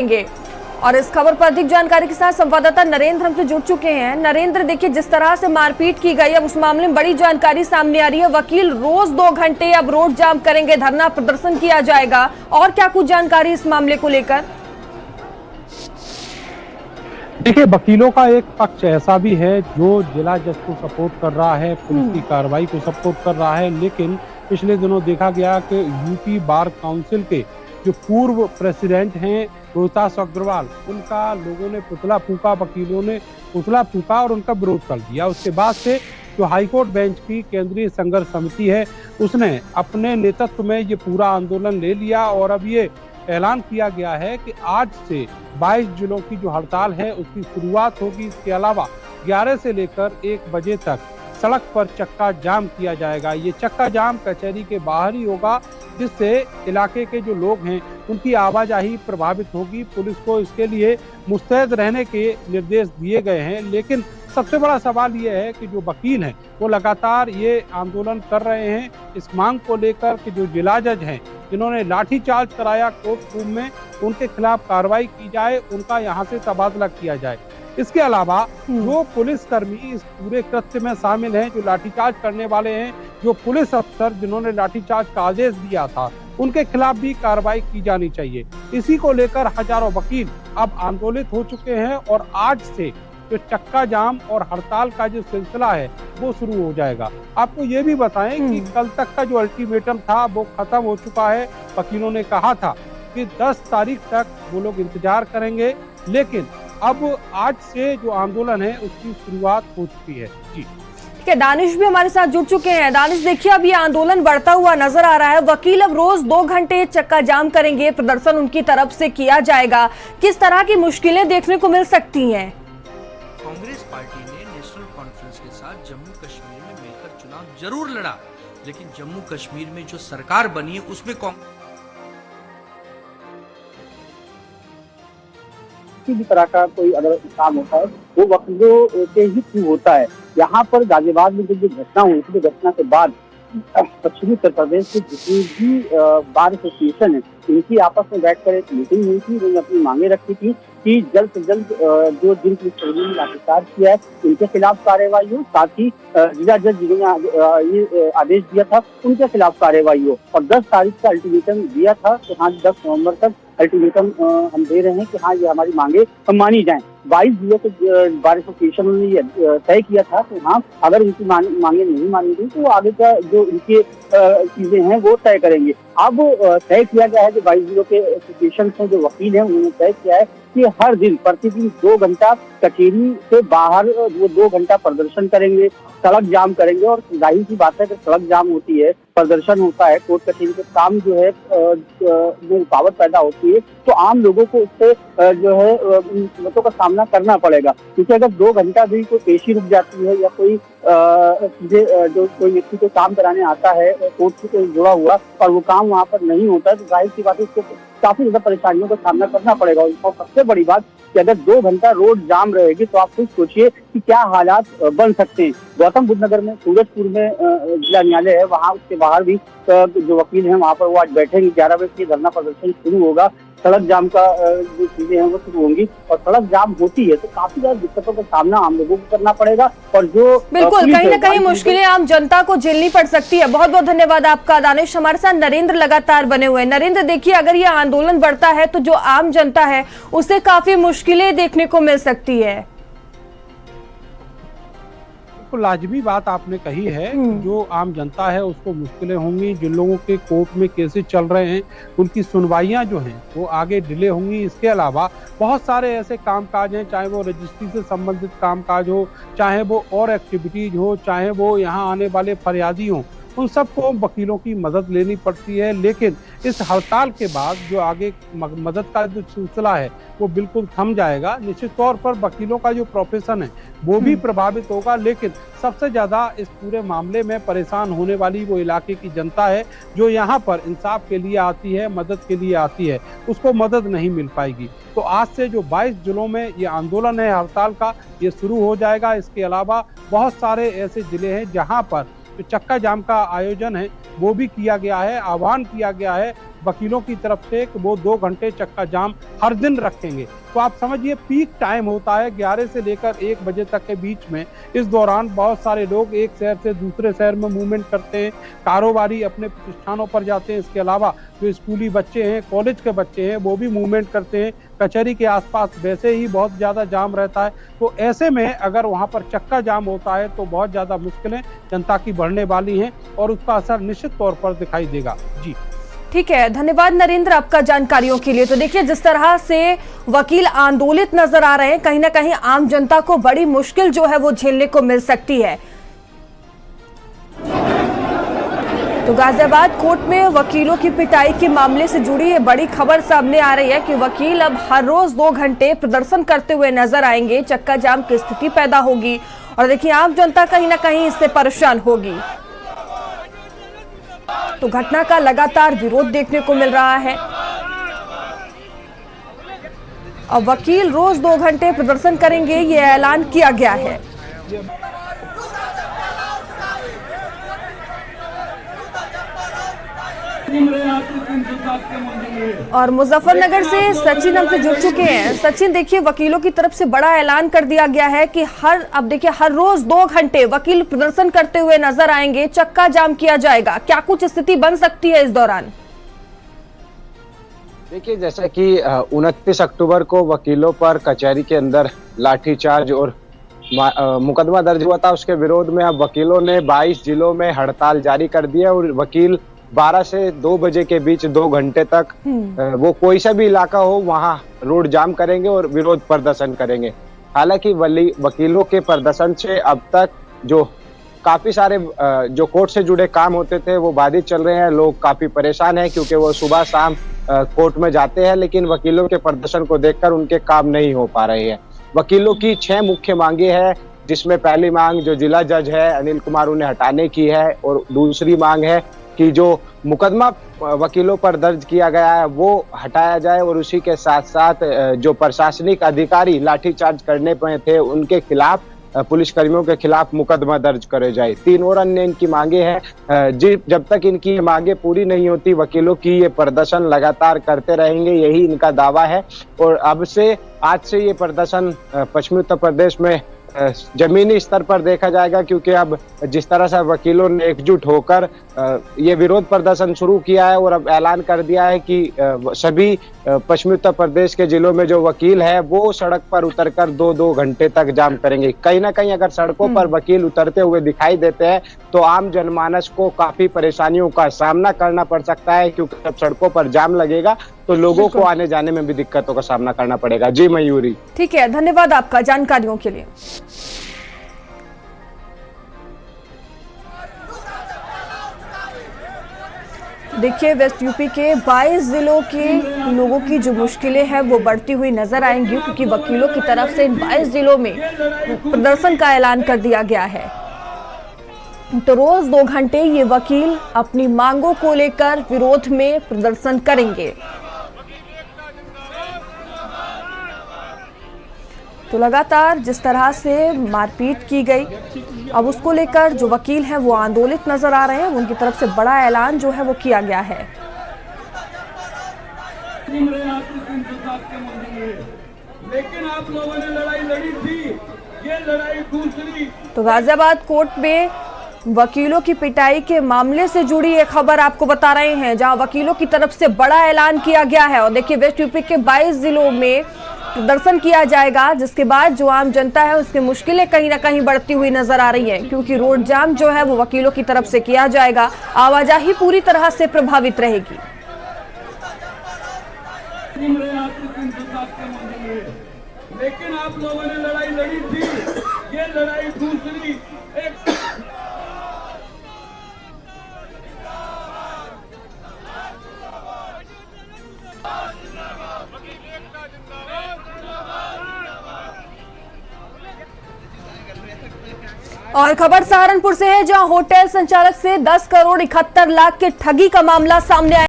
करेंगे। और इस खबर पर अधिक जानकारी के साथ संवाददाता नरेंद्र हमसे जुड़ चुके हैं। नरेंद्र, देखिए जिस तरह से मारपीट की गई, अब उस मामले में बड़ी जानकारी सामने आ रही है। वकील रोज 2 घंटे अब रोड जाम करेंगे, धरना प्रदर्शन किया जाएगा, और क्या कुछ जानकारी इस मामले को लेकर? देखिए, वकीलों का एक पक्ष ऐसा भी है जो जिला जज को सपोर्ट कर रहा है, पुलिस की कार्रवाई को सपोर्ट कर रहा है, लेकिन पिछले दिनों देखा गया कि यूपी बार काउंसिल के जो पूर्व प्रेसिडेंट हैं रोहतास अग्रवाल, उनका लोगों ने पुतला फूंका, वकीलों ने पुतला फूंका और उनका विरोध कर दिया। उसके बाद से जो हाईकोर्ट बेंच की केंद्रीय संघर्ष समिति है, उसने अपने नेतृत्व में ये पूरा आंदोलन ले लिया और अब ये ऐलान किया गया है कि आज से 22 जिलों की जो हड़ताल है उसकी शुरुआत होगी। इसके अलावा 11 से लेकर 1 बजे तक सड़क पर चक्का जाम किया जाएगा। ये चक्का जाम कचहरी के बाहर ही होगा, जिससे इलाके के जो लोग हैं उनकी आवाजाही प्रभावित होगी। पुलिस को इसके लिए मुस्तैद रहने के निर्देश दिए गए हैं, लेकिन सबसे बड़ा सवाल ये है कि जो वकील हैं वो लगातार ये आंदोलन कर रहे हैं इस मांग को लेकर कि जो जिला जज हैं जिन्होंने लाठीचार्ज कराया कोर्ट रूम में, उनके खिलाफ कार्रवाई की जाए, उनका यहाँ से तबादला किया जाए। इसके अलावा जो पुलिसकर्मी इस पूरे कृत्य में शामिल हैं, जो लाठीचार्ज करने वाले हैं, जो पुलिस अफसर जिन्होंने लाठीचार्ज का आदेश दिया था, उनके खिलाफ भी कार्रवाई की जानी चाहिए। इसी को लेकर हजारों वकील अब आंदोलित हो चुके हैं और आज से जो चक्का जाम और हड़ताल का जो सिलसिला है वो शुरू हो जाएगा। आपको ये भी बताएं कि कल तक का जो अल्टीमेटम था वो खत्म हो चुका है। वकीलों ने कहा था कि 10 तारीख तक वो लोग इंतजार करेंगे, लेकिन अब आज से जो आंदोलन है उसकी शुरुआत हो चुकी है। जी ठीक है, दानिश भी हमारे साथ जुड़ चुके हैं। दानिश, देखिए अब ये आंदोलन बढ़ता हुआ नजर आ रहा है। वकील अब रोज 2 घंटे चक्का जाम करेंगे, प्रदर्शन उनकी तरफ से किया जाएगा। किस तरह की मुश्किलें देखने को मिल सकती हैं? कांग्रेस पार्टी ने नेशनल कॉन्फ्रेंस के साथ जम्मू कश्मीर में मिलकर चुनाव जरूर लड़ा, लेकिन जम्मू कश्मीर में जो सरकार बनी है उसमें किसी भी तरह का कोई अगर काम होता है वो वकीलों के ही थ्रू होता है। यहाँ पर गाजियाबाद में जो घटना हुई थी, घटना के बाद पश्चिमी उत्तर प्रदेश के जितनी भी बार एसोसिएशन है, इनकी आपस में बैठकर एक मीटिंग हुई थी। उन्होंने अपनी मांगे रखी थी कि जल्द से जल्द जो जिन पुलिसकर्मियों ने लाठीचार्ज किया है उनके खिलाफ कार्रवाई हो, साथ ही जिला जज जिन्होंने ये आदेश दिया था उनके खिलाफ कार्रवाई हो। और 10 तारीख का अल्टीमेटम दिया था कि हाँ 10 नवंबर तक अल्टीमेटम हम दे रहे हैं कि हाँ ये हमारी मांगे मानी जाएं। 22 जिलों के बार एसोसिएशन ने ये तय किया था कि हाँ अगर उनकी मांगे नहीं मानी गई तो आगे का जो उनकी चीजें हैं वो तय करेंगे। अब तय किया गया है कि 22 जिलों के एसोसिएशन से जो वकील हैं उन्होंने तय किया है कि हर दिन प्रतिदिन 2 घंटा कचहरी से बाहर वो 2 घंटा प्रदर्शन करेंगे, सड़क जाम करेंगे। और जाहिर सी बात है कि सड़क जाम होती है, प्रदर्शन होता है, कोर्ट कचहरी के काम जो है में रुकावट पैदा होती है, तो आम लोगों को उससे जो है मुश्किलों का सामना करना पड़ेगा। क्योंकि अगर 2 घंटा भी कोई पेशी रुक जाती है या कोई सीधे जो कोई व्यक्ति को काम कराने आता है कोर्ट से जुड़ा हुआ और वो काम वहाँ पर नहीं होता है, तो जाहिर सी बात है उसको काफी ज्यादा परेशानियों का सामना करना पड़ेगा। और सबसे बड़ी बात कि अगर 2 घंटा रोड जाम रहेगी तो आप खुद सोचिए कि क्या हालात बन सकते हैं। गौतम बुद्ध नगर में, सूरजपुर में जिला न्यायालय है, वहाँ उसके बाहर भी जो वकील हैं वहाँ पर वो आज बैठेंगे। 11 बजे से धरना प्रदर्शन शुरू होगा। सड़क जाम का जो चीजें हैं वो शुरू होंगी और सड़क जाम होती है तो काफी ज्यादा दिक्कतों का सामना आम लोगों को करना पड़ेगा। और जो बिल्कुल कहीं ना कहीं मुश्किलें आम जनता को झेलनी पड़ सकती है। बहुत बहुत धन्यवाद आपका दानिश। हमारे साथ नरेंद्र लगातार बने हुए हैं। नरेंद्र, देखिए अगर ये आंदोलन बढ़ता है तो जो आम जनता है उसे काफी मुश्किलें देखने को मिल सकती है। तो लाजमी बात आपने कही है, जो आम जनता है उसको मुश्किलें होंगी। जिन लोगों के कोर्ट में केसेस चल रहे हैं उनकी सुनवाइयां जो हैं वो आगे डिले होंगी। इसके अलावा बहुत सारे ऐसे कामकाज हैं, चाहे वो रजिस्ट्री से संबंधित कामकाज हो, चाहे वो और एक्टिविटीज हो, चाहे वो यहाँ आने वाले फरियादी हों, उन सबको वकीलों की मदद लेनी पड़ती है। लेकिन इस हड़ताल के बाद जो आगे मदद का जो सिलसिला है वो बिल्कुल थम जाएगा। निश्चित तौर पर वकीलों का जो प्रोफेशन है वो भी प्रभावित होगा, लेकिन सबसे ज्यादा इस पूरे मामले में परेशान होने वाली वो इलाके की जनता है जो यहाँ पर इंसाफ के लिए आती है, मदद के लिए आती है, उसको मदद नहीं मिल पाएगी। तो आज से जो 22 जिलों में ये आंदोलन है हड़ताल का, ये शुरू हो जाएगा। इसके अलावा बहुत सारे ऐसे जिले हैं जहाँ पर जो चक्का जाम का आयोजन है वो भी किया गया है, आह्वान किया गया है वकीलों की तरफ से कि वो 2 घंटे चक्का जाम हर दिन रखेंगे। तो आप समझिए पीक टाइम होता है 11 से लेकर 1 बजे तक के बीच में। इस दौरान बहुत सारे लोग एक शहर से दूसरे शहर में मूवमेंट करते हैं, कारोबारी अपने प्रतिष्ठानों पर जाते हैं। इसके अलावा जो स्कूली बच्चे हैं, कॉलेज के बच्चे हैं, वो भी मूवमेंट करते हैं। कचहरी के आसपास वैसे ही बहुत ज्यादा जाम रहता है। तो ऐसे में अगर वहां पर चक्का जाम होता है तो बहुत ज्यादा मुश्किलें जनता की बढ़ने वाली हैं और उसका असर निश्चित तौर पर दिखाई देगा। जी ठीक है, धन्यवाद नरेंद्र आपका जानकारियों के लिए। तो देखिए जिस तरह से वकील आंदोलित नजर आ रहे हैं, कहीं ना कहीं आम जनता को बड़ी मुश्किल जो है वो झेलने को मिल सकती है। तो गाजियाबाद कोर्ट में वकीलों की पिटाई के मामले से जुड़ी ये बड़ी खबर सामने आ रही है कि वकील अब हर रोज 2 घंटे प्रदर्शन करते हुए नजर आएंगे। चक्का जाम की स्थिति पैदा होगी और देखिए आम जनता कहीं ना कहीं इससे परेशान होगी। तो घटना का लगातार विरोध देखने को मिल रहा है। अब वकील रोज 2 घंटे प्रदर्शन करेंगे, ये ऐलान किया गया है। और मुजफ्फरनगर से सचिन हमसे जुड़ चुके हैं। सचिन देखिए वकीलों की तरफ से बड़ा ऐलान कर दिया गया है कि हर रोज 2 घंटे वकील प्रदर्शन करते हुए नजर आएंगे, चक्का जाम किया जाएगा। क्या कुछ स्थिति बन सकती है इस दौरान? देखिए जैसा कि 29 अक्टूबर को वकीलों पर कचहरी के अंदर लाठीचार्ज और मुकदमा दर्ज हुआ था, उसके विरोध में अब वकीलों ने 22 जिलों में हड़ताल जारी कर दी है और वकील 12 से 2 बजे के बीच 2 घंटे तक वो कोई सा भी इलाका हो वहां रोड जाम करेंगे और विरोध प्रदर्शन करेंगे। हालांकि वकीलों के प्रदर्शन से अब तक जो काफी सारे जो कोर्ट से जुड़े काम होते थे वो बाधित चल रहे हैं। लोग काफी परेशान हैं क्योंकि वो सुबह शाम कोर्ट में जाते हैं, लेकिन वकीलों के प्रदर्शन को देखकर उनके काम नहीं हो पा रहे हैं। वकीलों की 6 मुख्य मांगे हैं, जिसमें पहली मांग जो जिला जज है अनिल कुमार उन्हें हटाने की है और दूसरी मांग है कि जो मुकदमा वकीलों पर दर्ज किया गया है वो हटाया जाए और उसी के साथ साथ जो प्रशासनिक अधिकारी लाठीचार्ज करने पे थे उनके खिलाफ, पुलिसकर्मियों के खिलाफ मुकदमा दर्ज करे जाए। 3 और अन्य इनकी मांगे हैं। जब तक इनकी मांगे पूरी नहीं होती वकीलों की ये प्रदर्शन लगातार करते रहेंगे, यही इनका दावा है। और आज से ये प्रदर्शन पश्चिमी उत्तर प्रदेश में जमीनी स्तर पर देखा जाएगा, क्योंकि अब जिस तरह से वकीलों ने एकजुट होकर ये विरोध प्रदर्शन शुरू किया है और अब ऐलान कर दिया है कि सभी पश्चिमी उत्तर प्रदेश के जिलों में जो वकील है वो सड़क पर उतरकर 2-2 घंटे तक जाम करेंगे। कहीं ना कहीं अगर सड़कों पर वकील उतरते हुए दिखाई देते हैं तो आम जनमानस को काफी परेशानियों का सामना करना पड़ सकता है, क्योंकि जब सड़कों पर जाम लगेगा तो लोगों को आने जाने में भी दिक्कतों का सामना करना पड़ेगा। जी मयूरी। ठीक है, धन्यवाद आपका जानकारियों के लिए। देखिए वेस्ट यूपी के 22 जिलों के लोगों की जो मुश्किलें हैं वो बढ़ती हुई नजर आएंगी, क्योंकि वकीलों की तरफ से इन 22 जिलों में प्रदर्शन का ऐलान कर दिया गया है। तो रोज 2 घंटे ये वकील अपनी मांगों को लेकर विरोध में प्रदर्शन करेंगे। तो लगातार जिस तरह से मारपीट की गई, अब उसको लेकर जो वकील हैं वो आंदोलित नजर आ रहे हैं। उनकी तरफ से बड़ा ऐलान जो है वो किया गया है। लेकिन आप लोगों ने लड़ाई लड़ी थी, ये लड़ाई दूसरी। तो गाजियाबाद कोर्ट में वकीलों की पिटाई के मामले से जुड़ी एक खबर आपको बता रहे हैं, जहां वकीलों की तरफ से बड़ा ऐलान किया गया है। और देखिए वेस्ट यूपी के 22 जिलों में प्रदर्शन किया जाएगा, जिसके बाद जो आम जनता है उसकी मुश्किलें कहीं ना कहीं बढ़ती हुई नजर आ रही हैं, क्योंकि रोड जाम जो है वो वकीलों की तरफ से किया जाएगा। आवाजाही पूरी तरह से प्रभावित रहेगी। लेकिन आप लोगों ने लड़ाई लड़ी थी, ये लड़ाई दूसरी। और खबर सहारनपुर से है, जहां होटल संचालक से 10 करोड़ 71 लाख के ठगी का मामला सामने आया।